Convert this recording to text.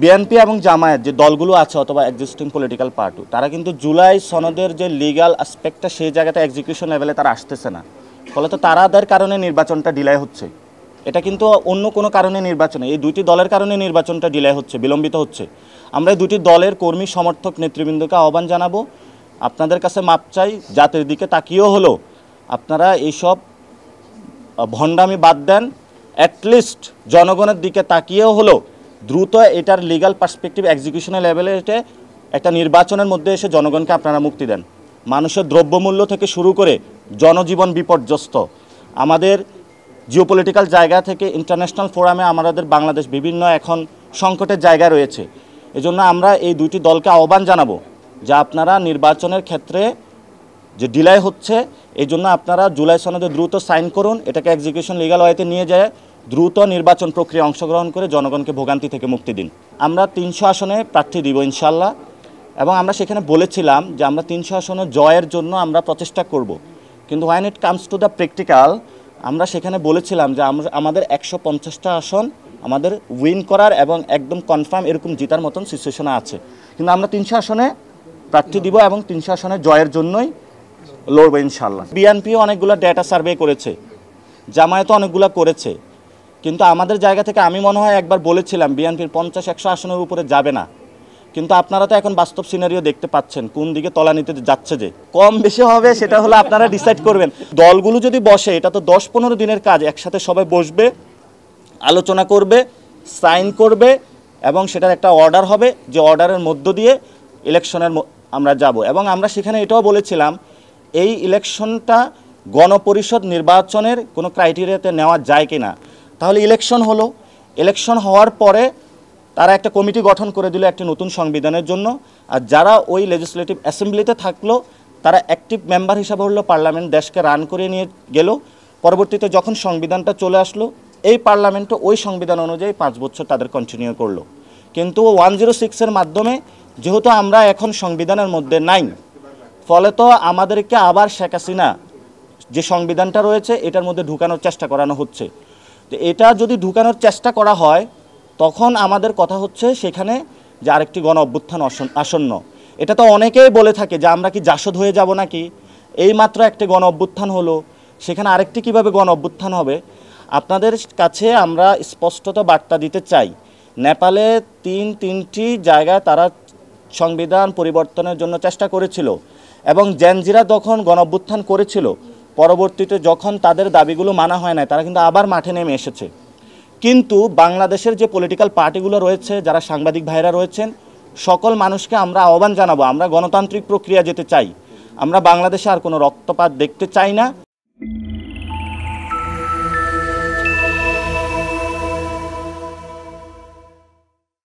BNP এবং জামায়াত যে দলগুলো আছে অথবা এক্সিস্টিং পলিটিক্যাল পার্টি, তারা কিন্তু জুলাই সনদের যে লিগ্যাল অ্যাসপেক্টটা সেই জায়গাতে এক্সিকিউশন লেভেলে তারা আসতেছে না। ফলে তো তারাদের কারণে নির্বাচনটা ডিলে হচ্ছে। এটা কিন্তু অন্য কোনো কারণে নির্বাচনে, এই দুইটি দলের কারণে নির্বাচনটা ডিলে হচ্ছে, বিলম্বিত হচ্ছে। আমরা এই দুটি দলের কর্মী সমর্থক নেতৃবৃন্দকে আহ্বান জানাবো, আপনাদের কাছে মাপ চাই, জাতির দিকে তাকিয়েও হলো আপনারা এইসব ভণ্ডামি বাদ দেন। অ্যাটলিস্ট জনগণের দিকে তাকিয়েও হলো দ্রুত এটার লিগ্যাল পার্সপেক্টিভ এক্সিকিউশনের লেভেলে এসে একটা নির্বাচনের মধ্যে এসে জনগণকে আপনারা মুক্তি দেন। মানুষের দ্রব্যমূল্য থেকে শুরু করে জনজীবন বিপর্যস্ত। আমাদের জিওপলিটিক্যাল জায়গা থেকে ইন্টারন্যাশনাল ফোরামে আমাদের বাংলাদেশ বিভিন্ন এখন সংকটের জায়গা রয়েছে। এজন্য আমরা এই দুইটি দলকে আহ্বান জানাবো যে আপনারা নির্বাচনের ক্ষেত্রে যে ডিলাই হচ্ছে, এই জন্য আপনারা জুলাই সনদে দ্রুত সাইন করুন, এটাকে এক্সিকিউশন লিগ্যাল ওয়েতে নিয়ে যায় দ্রুত নির্বাচন প্রক্রিয়া অংশগ্রহণ করে জনগণকে ভোগান্তি থেকে মুক্তি দিন। আমরা 300 আসনে প্রার্থী দিব ইনশাল্লাহ, এবং আমরা সেখানে বলেছিলাম যে আমরা 300 আসনে জয়ের জন্য আমরা প্রচেষ্টা করব। কিন্তু when it comes to the practical, আমরা সেখানে বলেছিলাম যে আমাদের 150টা আসন আমাদের উইন করার এবং একদম কনফার্ম এরকম জিতার মতন সিচুয়েশনে আছে। কিন্তু আমরা 300 আসনে প্রার্থী দিব এবং 300 আসনে জয়ের জন্যই লড়বো ইনশাল্লাহ। বিএনপিও অনেকগুলো ডেটা সার্ভে করেছে, জামায়াতও অনেকগুলো করেছে, কিন্তু আমাদের জায়গা থেকে আমি মনে হয় একবার বলেছিলাম বিএনপির 50-100 আসনের উপরে যাবে না। কিন্তু আপনারা তো এখন বাস্তব সিনারিও দেখতে পাচ্ছেন কোন দিকে তলানিতে যাচ্ছে, যে কম বেশি হবে সেটা হলো আপনারা ডিসাইড করবেন। দলগুলো যদি বসে, এটা তো 10-15 দিনের কাজ, একসাথে সবাই বসবে, আলোচনা করবে, সাইন করবে এবং সেটার একটা অর্ডার হবে, যে অর্ডারের মধ্য দিয়ে ইলেকশনের আমরা যাব। এবং আমরা সেখানে এটাও বলেছিলাম এই ইলেকশনটা গণপরিষদ নির্বাচনের কোনো ক্রাইটেরিয়াতে নেওয়া যায় কি না। তাহলে ইলেকশন হলো, ইলেকশন হওয়ার পরে তারা একটা কমিটি গঠন করে দিল একটি নতুন সংবিধানের জন্য, আর যারা ওই লেজিসলেটিভ অ্যাসেম্বলিতে থাকলো তারা অ্যাক্টিভ মেম্বার হিসাবে হলো, পার্লামেন্ট দেশকে রান করে নিয়ে গেল। পরবর্তীতে যখন সংবিধানটা চলে আসলো, এই পার্লামেন্টও ওই সংবিধান অনুযায়ী 5 বছর তাদের কন্টিনিউ করলো। কিন্তু 106-এর মাধ্যমে যেহেতু আমরা এখন সংবিধানের মধ্যে নাই, ফলে তো আমাদেরকে আবার শেখ হাসিনা যে সংবিধানটা রয়েছে এটার মধ্যে ঢুকানোর চেষ্টা করানো হচ্ছে। তো এটা যদি ঢুকানোর চেষ্টা করা হয়, তখন আমাদের কথা হচ্ছে সেখানে যে আরেকটি গণ অভ্যুত্থান আসন্ন। এটা তো অনেকেই বলে থাকে যে আমরা কি জাসদ হয়ে যাব নাকি, এইমাত্র একটি গণ অভ্যুত্থান হলো, সেখানে আরেকটি কিভাবে গণ অভ্যুত্থান হবে। আপনাদের কাছে আমরা স্পষ্টত বার্তা দিতে চাই, নেপালে তিনটি জায়গায় তারা সংবিধান পরিবর্তনের জন্য চেষ্টা করেছিল, এবং জেনজিরা যখন গণ অভ্যুত্থান করেছিল, পরবর্তীতে যখন তাদের দাবিগুলো মানা হয় না, তারা কিন্তু আবার মাঠে নেমে এসেছে। কিন্তু বাংলাদেশের যে পলিটিক্যাল পার্টিগুলো রয়েছে, যারা সাংবাদিক ভাইরা রয়েছেন, সকল মানুষকে আমরা আহ্বান জানাবো, আমরা গণতান্ত্রিক প্রক্রিয়া যেতে চাই, আমরা বাংলাদেশে আর কোনো রক্তপাত দেখতে চাই না।